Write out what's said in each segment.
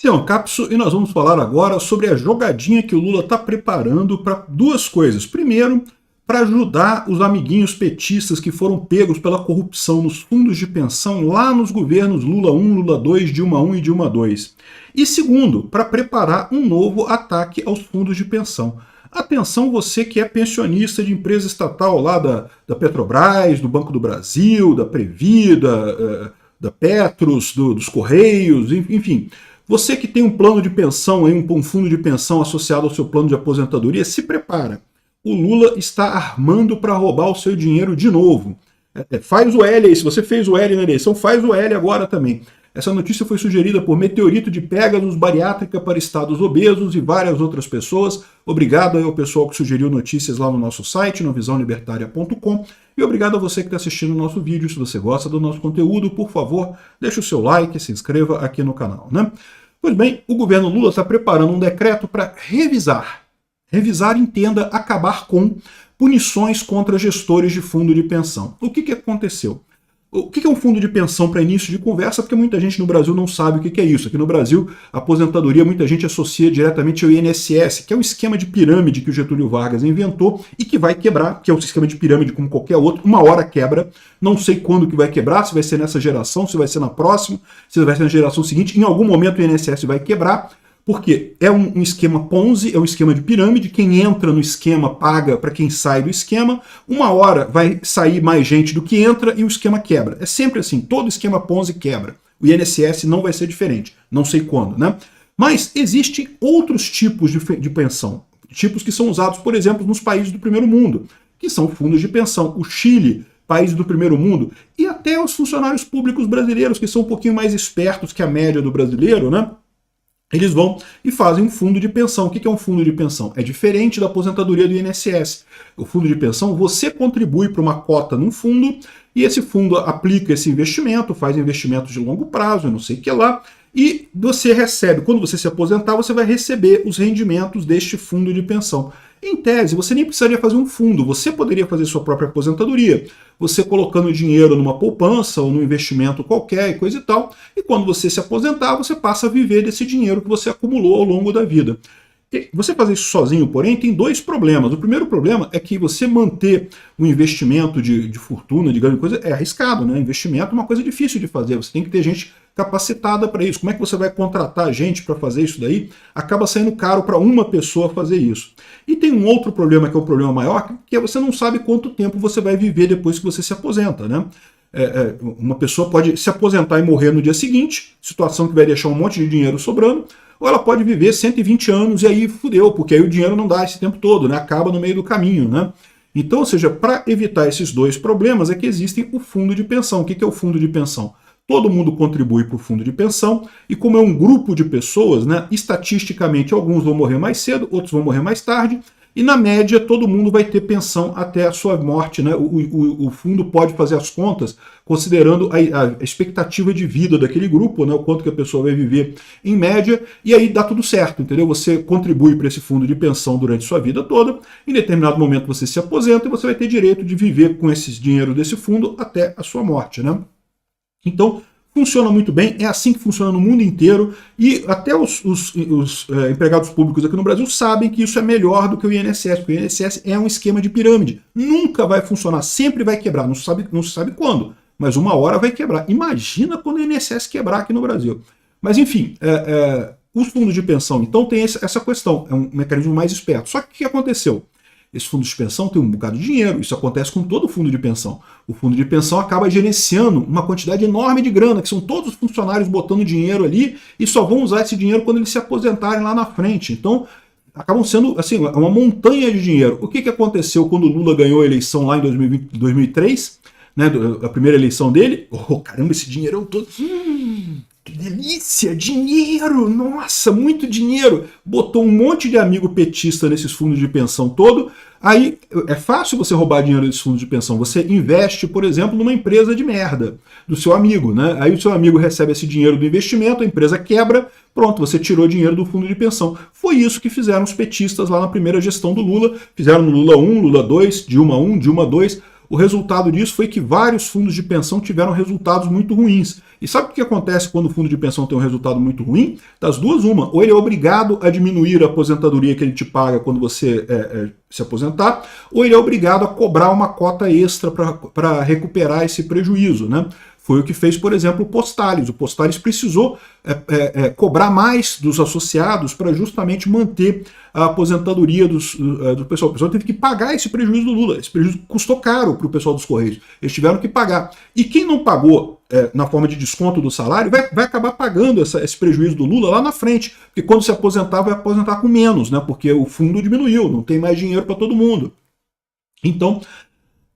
Esse é um Capso e nós vamos falar agora sobre a jogadinha que o Lula está preparando para duas coisas. Primeiro, para ajudar os amiguinhos petistas que foram pegos pela corrupção nos fundos de pensão lá nos governos Lula 1, Lula 2, Dilma 1 e Dilma 2. E segundo, para preparar um novo ataque aos fundos de pensão. Atenção você que é pensionista de empresa estatal lá da Petrobras, do Banco do Brasil, da Previda, da Petros, dos Correios, enfim. Você que tem um plano de pensão, um fundo de pensão associado ao seu plano de aposentadoria, se prepara. O Lula está armando para roubar o seu dinheiro de novo. Faz o L aí, se você fez o L na eleição, faz o L agora também. Essa notícia foi sugerida por Meteorito de Pegasus, Bariátrica para Estados Obesos e várias outras pessoas. Obrigado aí ao pessoal que sugeriu notícias lá no nosso site, novisãolibertaria.com. E obrigado a você que está assistindo o nosso vídeo. Se você gosta do nosso conteúdo, por favor, deixe o seu like, se inscreva aqui no canal, né? Pois bem, o governo Lula está preparando um decreto para revisar, entenda, acabar com punições contra gestores de fundo de pensão. O que aconteceu? O que é um fundo de pensão para início de conversa? Porque muita gente no Brasil não sabe o que é isso. Aqui no Brasil, a aposentadoria muita gente associa diretamente ao INSS, que é um esquema de pirâmide que o Getúlio Vargas inventou e que vai quebrar, que é um esquema de pirâmide como qualquer outro, uma hora quebra. Não sei quando que vai quebrar, se vai ser nessa geração, se vai ser na próxima, se vai ser na geração seguinte. Em algum momento o INSS vai quebrar. Porque é um esquema Ponzi, é um esquema de pirâmide, quem entra no esquema paga para quem sai do esquema, uma hora vai sair mais gente do que entra e o esquema quebra. É sempre assim, todo esquema Ponzi quebra. O INSS não vai ser diferente, não sei quando, né? Mas existem outros tipos de pensão, tipos que são usados, por exemplo, nos países do primeiro mundo, que são fundos de pensão. O Chile, país do primeiro mundo, e até os funcionários públicos brasileiros, que são um pouquinho mais espertos que a média do brasileiro, né? Eles vão e fazem um fundo de pensão. O que é um fundo de pensão? É diferente da aposentadoria do INSS. O fundo de pensão, você contribui para uma cota num fundo e esse fundo aplica esse investimento, faz investimentos de longo prazo, eu não sei o que lá, e você recebe, quando você se aposentar, você vai receber os rendimentos deste fundo de pensão. Em tese, você nem precisaria fazer um fundo, você poderia fazer sua própria aposentadoria, você colocando dinheiro numa poupança ou num investimento qualquer e coisa e tal, e quando você se aposentar, você passa a viver desse dinheiro que você acumulou ao longo da vida. E você fazer isso sozinho, porém, tem dois problemas. O primeiro problema é que você manter um investimento de fortuna, de grande coisa, é arriscado, né? Investimento é uma coisa difícil de fazer, você tem que ter gente capacitada para isso. Como é que você vai contratar gente para fazer isso daí? Acaba saindo caro para uma pessoa fazer isso. E tem um outro problema, que é o problema maior, que é você não sabe quanto tempo você vai viver depois que você se aposenta, né? Uma pessoa pode se aposentar e morrer no dia seguinte, situação que vai deixar um monte de dinheiro sobrando, ou ela pode viver 120 anos e aí fudeu, porque aí o dinheiro não dá esse tempo todo, né? Acaba no meio do caminho, né? Então, ou seja, para evitar esses dois problemas é que existe o fundo de pensão. O que é o fundo de pensão? Todo mundo contribui para o fundo de pensão e como é um grupo de pessoas, né, estatisticamente alguns vão morrer mais cedo, outros vão morrer mais tarde e na média todo mundo vai ter pensão até a sua morte, né? O fundo pode fazer as contas considerando a expectativa de vida daquele grupo, né, o quanto que a pessoa vai viver em média e aí dá tudo certo, entendeu? Você contribui para esse fundo de pensão durante sua vida toda, em determinado momento você se aposenta e você vai ter direito de viver com esse dinheiro desse fundo até a sua morte, né? Então, funciona muito bem, é assim que funciona no mundo inteiro e até os empregados públicos aqui no Brasil sabem que isso é melhor do que o INSS, porque o INSS é um esquema de pirâmide, nunca vai funcionar, sempre vai quebrar, não se sabe quando, mas uma hora vai quebrar. Imagina quando o INSS quebrar aqui no Brasil. Mas enfim, os fundos de pensão, então tem essa questão, é um mecanismo mais esperto. Só que o que aconteceu? Esse fundo de pensão tem um bocado de dinheiro, isso acontece com todo fundo de pensão. O fundo de pensão acaba gerenciando uma quantidade enorme de grana, que são todos os funcionários botando dinheiro ali e só vão usar esse dinheiro quando eles se aposentarem lá na frente. Então, acabam sendo assim, uma montanha de dinheiro. O que aconteceu quando o Lula ganhou a eleição lá em 2003, né, a primeira eleição dele? Oh, caramba, esse dinheirão todo... Que delícia! Dinheiro! Nossa, muito dinheiro! Botou um monte de amigo petista nesses fundos de pensão todo. Aí é fácil você roubar dinheiro desses fundos de pensão. Você investe, por exemplo, numa empresa de merda do seu amigo, né? Aí o seu amigo recebe esse dinheiro do investimento, a empresa quebra, pronto, você tirou dinheiro do fundo de pensão. Foi isso que fizeram os petistas lá na primeira gestão do Lula. Fizeram no Lula 1, Lula 2, Dilma 1, Dilma 2. o resultado disso foi que vários fundos de pensão tiveram resultados muito ruins. E sabe o que acontece quando o fundo de pensão tem um resultado muito ruim? Das duas, uma. Ou ele é obrigado a diminuir a aposentadoria que ele te paga quando você se aposentar, ou ele é obrigado a cobrar uma cota extra para recuperar esse prejuízo, né? Foi o que fez, por exemplo, o Postales. O Postales precisou cobrar mais dos associados para justamente manter a aposentadoria do pessoal. O pessoal teve que pagar esse prejuízo do Lula. Esse prejuízo custou caro para o pessoal dos Correios. Eles tiveram que pagar. E quem não pagou na forma de desconto do salário vai acabar pagando esse prejuízo do Lula lá na frente. Porque quando se aposentar, vai aposentar com menos, né? Porque o fundo diminuiu, não tem mais dinheiro para todo mundo. Então,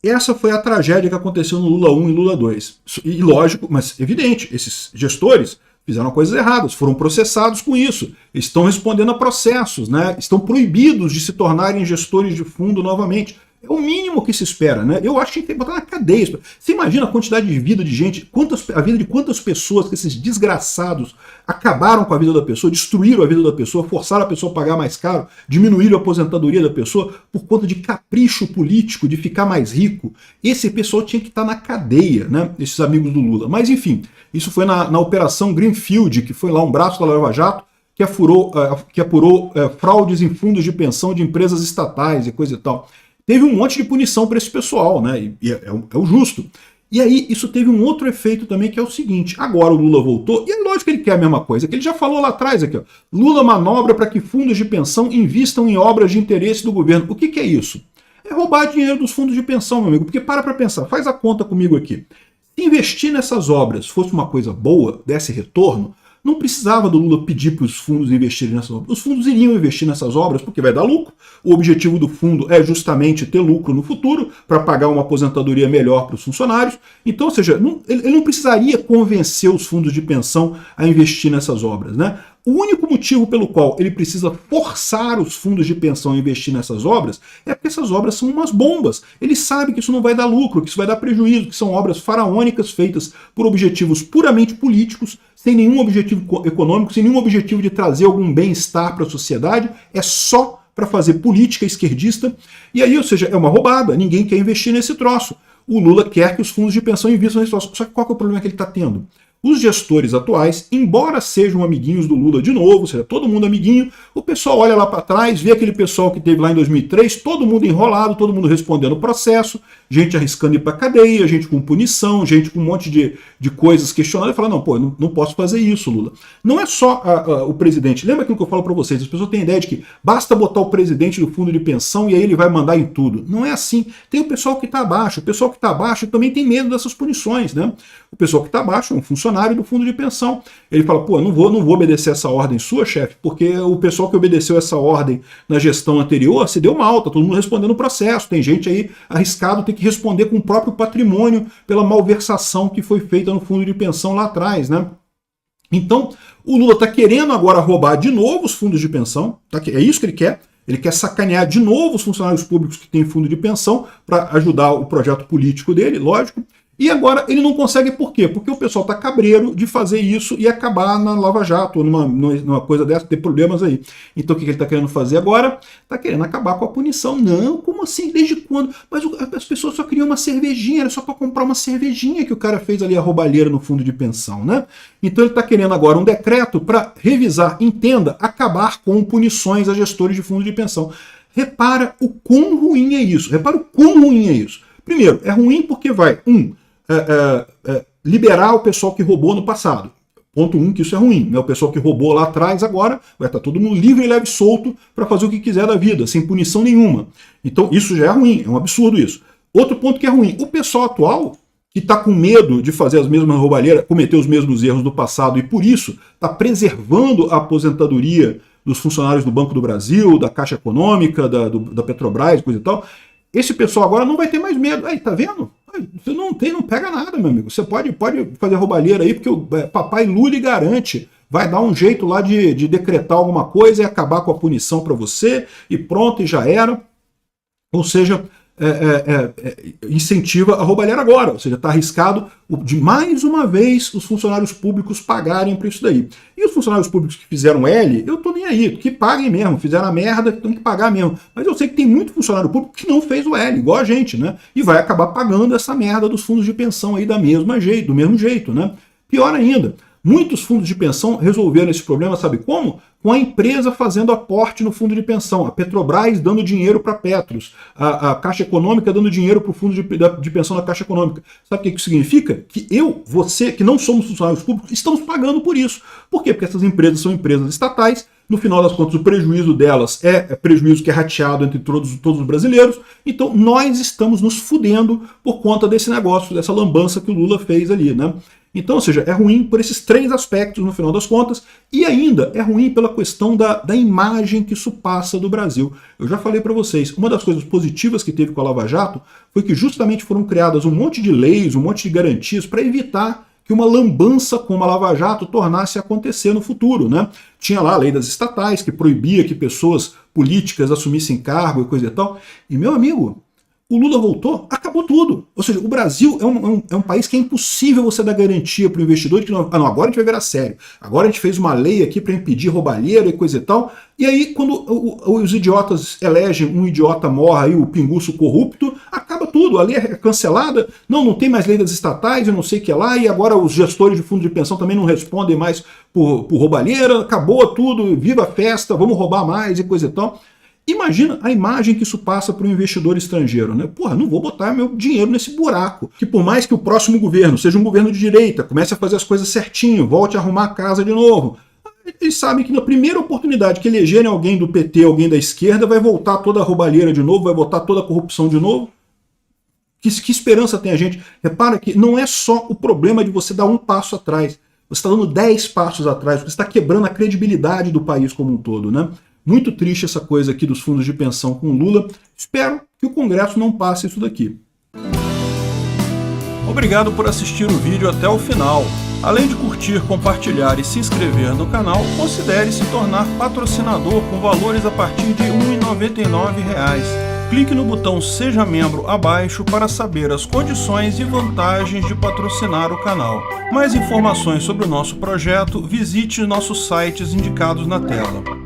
essa foi a tragédia que aconteceu no Lula 1 e Lula 2. E lógico, mas evidente, esses gestores fizeram coisas erradas, foram processados com isso, estão respondendo a processos, né? Estão proibidos de se tornarem gestores de fundo novamente. É o mínimo que se espera, né? Eu acho que tem que botar na cadeia. Você imagina a quantidade de vida de gente, a vida de quantas pessoas que esses desgraçados acabaram com a vida da pessoa, destruíram a vida da pessoa, forçaram a pessoa a pagar mais caro, diminuíram a aposentadoria da pessoa por conta de capricho político, de ficar mais rico. Esse pessoal tinha que estar na cadeia, né? Esses amigos do Lula. Mas enfim, isso foi na Operação Greenfield, que foi lá um braço da Lava Jato, que apurou fraudes em fundos de pensão de empresas estatais e coisa e tal. Teve um monte de punição para esse pessoal, né? E é o justo. E aí isso teve um outro efeito também, que é o seguinte: agora o Lula voltou, e é lógico que ele quer a mesma coisa, que ele já falou lá atrás aqui, ó. Lula manobra para que fundos de pensão invistam em obras de interesse do governo. O que é isso? É roubar dinheiro dos fundos de pensão, meu amigo, porque para pensar, faz a conta comigo aqui. Se investir nessas obras fosse uma coisa boa, desse retorno, não precisava do Lula pedir para os fundos investirem nessas obras. Os fundos iriam investir nessas obras porque vai dar lucro. O objetivo do fundo é justamente ter lucro no futuro para pagar uma aposentadoria melhor para os funcionários. Então, ou seja, ele não precisaria convencer os fundos de pensão a investir nessas obras, né? O único motivo pelo qual ele precisa forçar os fundos de pensão a investir nessas obras é porque essas obras são umas bombas. Ele sabe que isso não vai dar lucro, que isso vai dar prejuízo, que são obras faraônicas feitas por objetivos puramente políticos, sem nenhum objetivo econômico, sem nenhum objetivo de trazer algum bem-estar para a sociedade, é só para fazer política esquerdista. E aí, ou seja, é uma roubada, ninguém quer investir nesse troço. O Lula quer que os fundos de pensão invistam nesse troço. Só que qual que é o problema que ele está tendo? Os gestores atuais, embora sejam amiguinhos do Lula de novo, ou seja, todo mundo amiguinho, o pessoal olha lá para trás, vê aquele pessoal que teve lá em 2003, todo mundo enrolado, todo mundo respondendo o processo, gente arriscando ir para cadeia, gente com punição, gente com um monte de coisas questionando, e fala, não, pô, eu não posso fazer isso, Lula. Não é só o presidente, lembra aquilo que eu falo para vocês, as pessoas têm a ideia de que basta botar o presidente do fundo de pensão e aí ele vai mandar em tudo. Não é assim. Tem o pessoal que está abaixo, o pessoal que está abaixo também tem medo dessas punições, né? O pessoal que está abaixo é um funcionário do fundo de pensão. Ele fala, pô, não vou obedecer essa ordem sua, chefe, porque o pessoal que obedeceu essa ordem na gestão anterior se deu mal, tá todo mundo respondendo o processo. Tem gente aí arriscado ter que responder com o próprio patrimônio pela malversação que foi feita no fundo de pensão lá atrás, né? Então, o Lula está querendo agora roubar de novo os fundos de pensão, tá? É isso que ele quer. Ele quer sacanear de novo os funcionários públicos que têm fundo de pensão para ajudar o projeto político dele, lógico. E agora ele não consegue por quê? Porque o pessoal está cabreiro de fazer isso e acabar na Lava Jato, ou numa coisa dessa, ter problemas aí. Então o que ele está querendo fazer agora? Está querendo acabar com a punição. Não, como assim? Desde quando? Mas as pessoas só queriam uma cervejinha, era só para comprar uma cervejinha que o cara fez ali a roubalheira no fundo de pensão, né? Então ele está querendo agora um decreto para revisar, entenda, acabar com punições a gestores de fundo de pensão. Repara o quão ruim é isso. Repara o quão ruim é isso. Primeiro, é ruim porque vai, liberar o pessoal que roubou no passado. Ponto 1, que isso é ruim. Né? O pessoal que roubou lá atrás agora vai estar todo mundo livre e leve e solto para fazer o que quiser da vida, sem punição nenhuma. Então isso já é ruim, é um absurdo isso. Outro ponto que é ruim, o pessoal atual, que está com medo de fazer as mesmas roubalheiras, cometer os mesmos erros do passado e por isso está preservando a aposentadoria dos funcionários do Banco do Brasil, da Caixa Econômica, da Petrobras, coisa e tal, esse pessoal agora não vai ter mais medo. Aí, tá vendo? Você não pega nada, meu amigo. Você pode fazer roubalheira aí, porque o papai Lula garante. Vai dar um jeito lá de decretar alguma coisa e acabar com a punição para você, e pronto, e já era. Ou seja, incentiva a roubalheira agora, ou seja, está arriscado de mais uma vez os funcionários públicos pagarem por isso daí. E os funcionários públicos que fizeram L, eu tô nem aí, que paguem mesmo, fizeram a merda, tem que pagar mesmo. Mas eu sei que tem muito funcionário público que não fez o L, igual a gente, né? E vai acabar pagando essa merda dos fundos de pensão aí do mesmo jeito, né? Pior ainda, muitos fundos de pensão resolveram esse problema, sabe como? Com a empresa fazendo aporte no fundo de pensão, a Petrobras dando dinheiro para a Petros, a Caixa Econômica dando dinheiro para o fundo de pensão da Caixa Econômica. Sabe o que isso significa? Que você, que não somos funcionários públicos, estamos pagando por isso. Por quê? Porque essas empresas são empresas estatais, no final das contas o prejuízo delas é prejuízo que é rateado entre todos os brasileiros, então nós estamos nos fudendo por conta desse negócio, dessa lambança que o Lula fez ali, né? Então, ou seja, é ruim por esses três aspectos no final das contas, e ainda é ruim pela questão da imagem que isso passa do Brasil. Eu já falei para vocês, uma das coisas positivas que teve com a Lava Jato foi que justamente foram criadas um monte de leis, um monte de garantias para evitar que uma lambança como a Lava Jato tornasse a acontecer no futuro, né? Tinha lá a lei das estatais, que proibia que pessoas políticas assumissem cargo e coisa e tal. E, meu amigo, o Lula voltou, acabou tudo. Ou seja, o Brasil é um país que é impossível você dar garantia para o investidor de que não, agora a gente vai virar sério. Agora a gente fez uma lei aqui para impedir roubalheira e coisa e tal. E aí, quando os idiotas elegem um idiota morra aí, o pinguço corrupto, acaba tudo. A lei é cancelada, não tem mais lei das estatais, eu não sei o que é lá, e agora os gestores de fundo de pensão também não respondem mais por roubalheira, acabou tudo, viva a festa, vamos roubar mais e coisa e tal. Imagina a imagem que isso passa para o investidor estrangeiro, né? Porra, não vou botar meu dinheiro nesse buraco. Que por mais que o próximo governo seja um governo de direita, comece a fazer as coisas certinho, volte a arrumar a casa de novo, eles sabem que na primeira oportunidade que elegerem alguém do PT, alguém da esquerda, vai voltar toda a roubalheira de novo, vai voltar toda a corrupção de novo. Que esperança tem a gente? Repara que não é só o problema de você dar um passo atrás. Você está dando 10 passos atrás, você está quebrando a credibilidade do país como um todo, né? Muito triste essa coisa aqui dos fundos de pensão com Lula. Espero que o Congresso não passe isso daqui. Obrigado por assistir o vídeo até o final. Além de curtir, compartilhar e se inscrever no canal, considere se tornar patrocinador com valores a partir de R$ 1,99. Clique no botão Seja Membro abaixo para saber as condições e vantagens de patrocinar o canal. Mais informações sobre o nosso projeto, visite nossos sites indicados na tela.